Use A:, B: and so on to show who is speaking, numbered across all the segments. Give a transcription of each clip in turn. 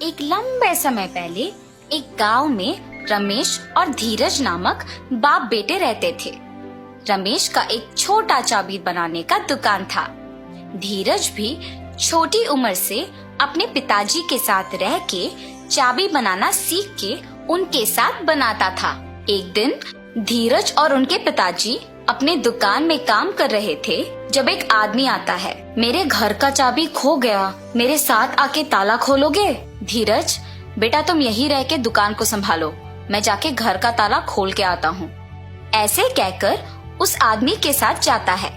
A: एक लंबे समय पहले एक गांव में रमेश और धीरज नामक बाप बेटे रहते थे। रमेश का एक छोटा चाबी बनाने का दुकान था। धीरज भी छोटी उम्र से अपने पिताजी के साथ रह के चाबी बनाना सीख के उनके साथ बनाता था। एक दिन धीरज और उनके पिताजी अपने दुकान में काम कर रहे थे जब एक आदमी आता है। मेरे घर का चाबी खो गया, मेरे साथ आके ताला खोलोगे? धीरज, बेटा तुम यही रह के दुकान को संभालो, मैं जाके घर का ताला खोल के आता हूँ। ऐसे कहकर उस आदमी के साथ जाता है।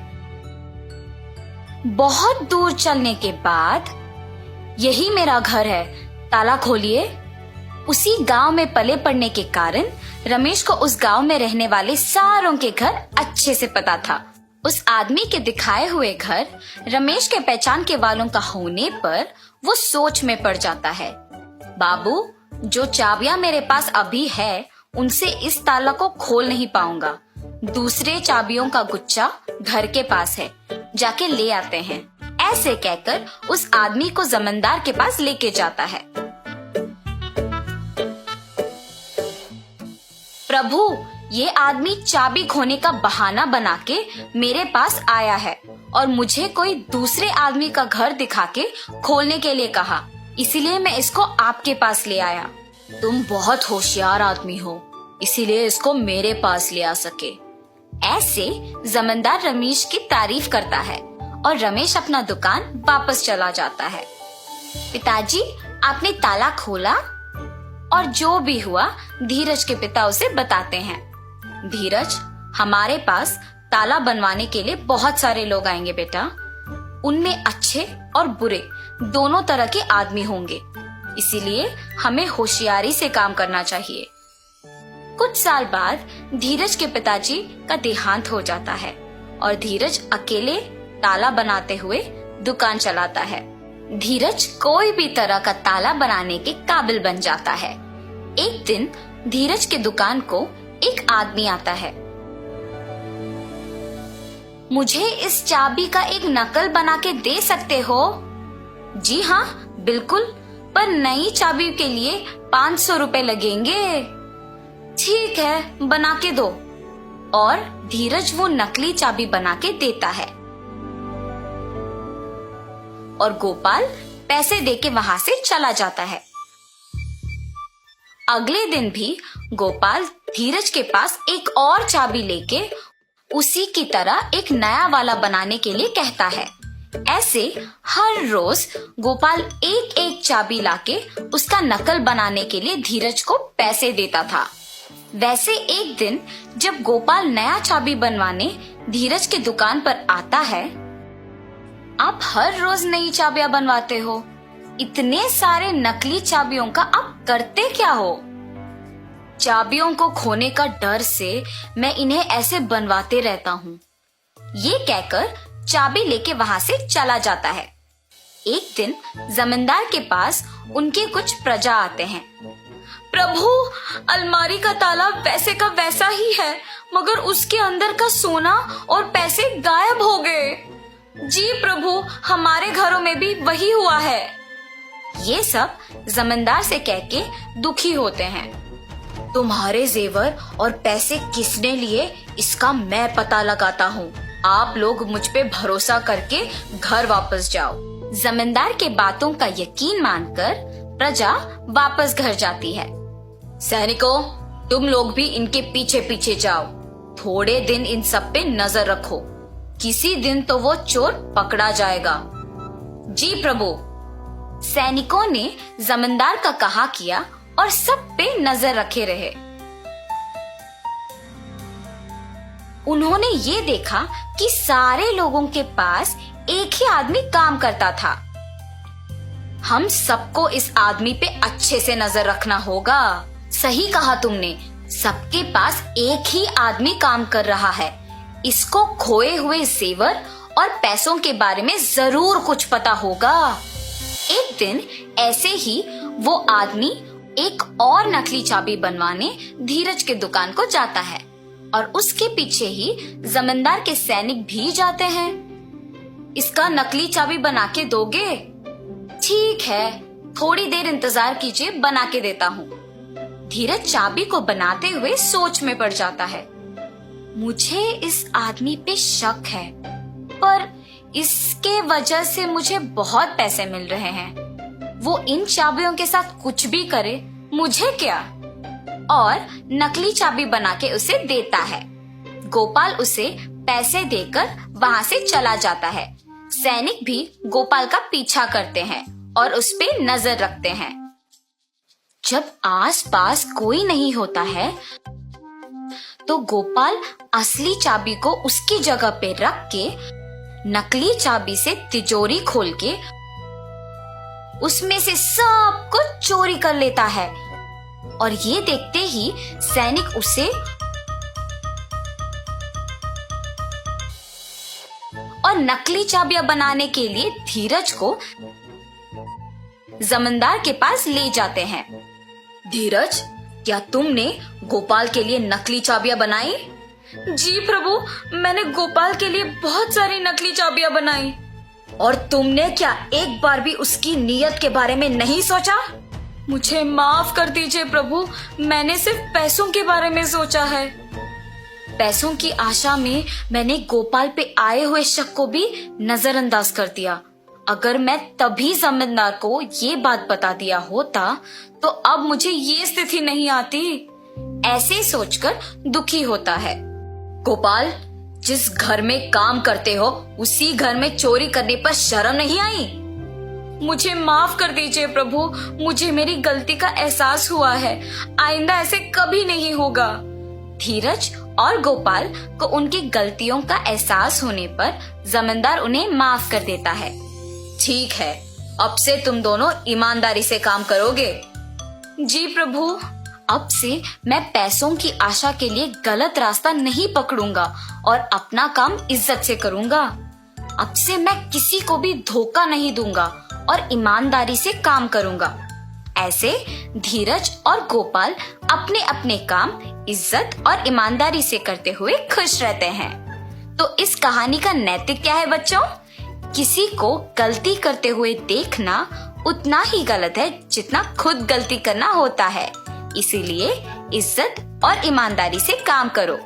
A: बहुत दूर चलने के बाद, यही मेरा घर है, ताला खोलिए। उसी गांव में पले पड़ने के कारण रमेश को उस गांव में रहने वाले सारों के घर अच्छे से पता था। उस आदमी के दिखाए हुए घर रमेश के पहचान के वालों का होने पर वो सोच में पड़ जाता है। बाबू, जो चाबियां मेरे पास अभी है उनसे इस ताला को खोल नहीं पाऊंगा। दूसरे चाबियों का गुच्छा घर के पास है, जाके ले आते हैं। ऐसे कहकर उस आदमी को जमींदार के पास लेके जाता है। प्रभु, ये आदमी चाबी खोने का बहाना बना के मेरे पास आया है और मुझे कोई दूसरे आदमी का घर दिखा के खोलने के लिए कहा, इसीलिए मैं इसको आपके पास ले आया। तुम बहुत होशियार आदमी हो, इसीलिए इसको मेरे पास ले आ सके। ऐसे जमींदार रमेश की तारीफ करता है और रमेश अपना दुकान वापस चला जाता है। पिताजी, आपने ताला खोला? और जो भी हुआ धीरज के पिता उसे बताते हैं। धीरज, हमारे पास ताला बनवाने के लिए बहुत सारे लोग आएंगे बेटा। उनमें अच्छे और बुरे दोनों तरह के आदमी होंगे, इसीलिए हमें होशियारी से काम करना चाहिए। कुछ साल बाद धीरज के पिताजी का देहांत हो जाता है और धीरज अकेले ताला बनाते हुए दुकान चलाता है। धीरज कोई भी तरह का ताला बनाने के काबिल बन जाता है। एक दिन धीरज के दुकान को एक आदमी आता है। मुझे इस चाबी का एक नकल बना के दे सकते हो? जी हाँ, बिल्कुल, पर नई चाबी के लिए 500 रुपए लगेंगे। ठीक है, बना के दो। और धीरज वो नकली चाबी बना के देता है और गोपाल पैसे देके वहां से चला जाता है। अगले दिन भी गोपाल धीरज के पास एक और चाबी लेके उसी की तरह एक नया वाला बनाने के लिए कहता है। ऐसे हर रोज गोपाल एक एक चाबी लाके उसका नकल बनाने के लिए धीरज को पैसे देता था। वैसे एक दिन जब गोपाल नया चाबी बनवाने धीरज के दुकान पर आता है। आप हर रोज नई चाबियां बनवाते हो, इतने सारे नकली चाबियों का आप करते क्या हो? चाबियों को खोने का डर से मैं इन्हें ऐसे बनवाते रहता हूँ। ये कहकर चाबी लेके वहां से चला जाता है। एक दिन जमींदार के पास उनके कुछ प्रजा आते हैं। प्रभु, अलमारी का ताला वैसे का वैसा ही है, मगर उसके अंदर का सोना और पैसे गायब हो गए। जी प्रभु, हमारे घरों में भी वही हुआ है। ये सब जमींदार से कह के दुखी होते हैं। तुम्हारे जेवर और पैसे किसने लिए, इसका मैं पता लगाता हूँ। आप लोग मुझ पे भरोसा करके घर वापस जाओ। जमींदार के बातों का यकीन मानकर प्रजा वापस घर जाती है। सैनिकों, तुम लोग भी इनके पीछे पीछे जाओ। थोड़े दिन इन सब पे नजर रखो, किसी दिन तो वो चोर पकड़ा जाएगा। जी प्रभु। सैनिकों ने जमींदार का कहा किया और सब पे नजर रखे रहे। उन्होंने ये देखा कि सारे लोगों के पास एक ही आदमी काम करता था। हम सबको इस आदमी पे अच्छे से नजर रखना होगा। सही कहा तुमने, सबके पास एक ही आदमी काम कर रहा है। इसको खोए हुए जेवर और पैसों के बारे में जरूर कुछ पता होगा। एक दिन ऐसे ही वो आदमी एक और नकली चाबी बनवाने धीरज के दुकान को जाता है और उसके पीछे ही जमींदार के सैनिक भी जाते हैं। इसका नकली चाबी बना के दोगे? ठीक है, थोड़ी देर इंतजार कीजिए, बना के देता हूँ। धीरज चाबी को बनाते हुए सोच में पड़ जाता है। मुझे इस आदमी पे शक है, पर इसके वजह से मुझे बहुत पैसे मिल रहे हैं। वो इन चाबियों के साथ कुछ भी करे, मुझे क्या। और नकली चाबी बना के उसे देता है। गोपाल उसे पैसे देकर वहां से चला जाता है। सैनिक भी गोपाल का पीछा करते हैं और उस पे नजर रखते हैं। जब आसपास कोई नहीं होता है तो गोपाल असली चाबी को उसकी जगह पे रख के नकली चाबी से तिजोरी खोल के उसमें से सब कुछ चोरी कर लेता है। और ये देखते ही सैनिक उसे और नकली चाबियां बनाने के लिए धीरज को जमींदार के पास ले जाते हैं। धीरज, क्या तुमने गोपाल के लिए नकली चाबियां बनाई? जी प्रभु, मैंने गोपाल के लिए बहुत सारी नकली चाबियां बनाई। और तुमने क्या एक बार भी उसकी नीयत के बारे में नहीं सोचा? मुझे माफ कर दीजिए प्रभु, मैंने सिर्फ पैसों के बारे में सोचा है। पैसों की आशा में मैंने गोपाल पे आए हुए शक को भी नजरअंदाज कर दिया। अगर मैं तभी जमींदार को ये बात बता दिया होता तो अब मुझे ये स्थिति नहीं आती। ऐसे सोचकर दुखी होता है। गोपाल, जिस घर में काम करते हो उसी घर में चोरी करने पर शर्म नहीं आई? मुझे माफ कर दीजिए प्रभु, मुझे मेरी गलती का एहसास हुआ है। आइंदा ऐसे कभी नहीं होगा। धीरज और गोपाल को उनकी गलतियों का एहसास होने पर जमींदार उन्हें माफ कर देता है। ठीक है, अब से तुम दोनों ईमानदारी से काम करोगे। जी प्रभु, अब से मैं पैसों की आशा के लिए गलत रास्ता नहीं पकड़ूंगा और अपना काम इज्जत से करूंगा। अब से मैं किसी को भी धोखा नहीं दूंगा और ईमानदारी से काम करूंगा। ऐसे धीरज और गोपाल अपने अपने काम इज्जत और ईमानदारी से करते हुए खुश रहते हैं। तो इस कहानी का नैतिक क्या है बच्चों? किसी को गलती करते हुए देखना उतना ही गलत है जितना खुद गलती करना होता है। इसीलिए इज्जत और ईमानदारी से काम करो।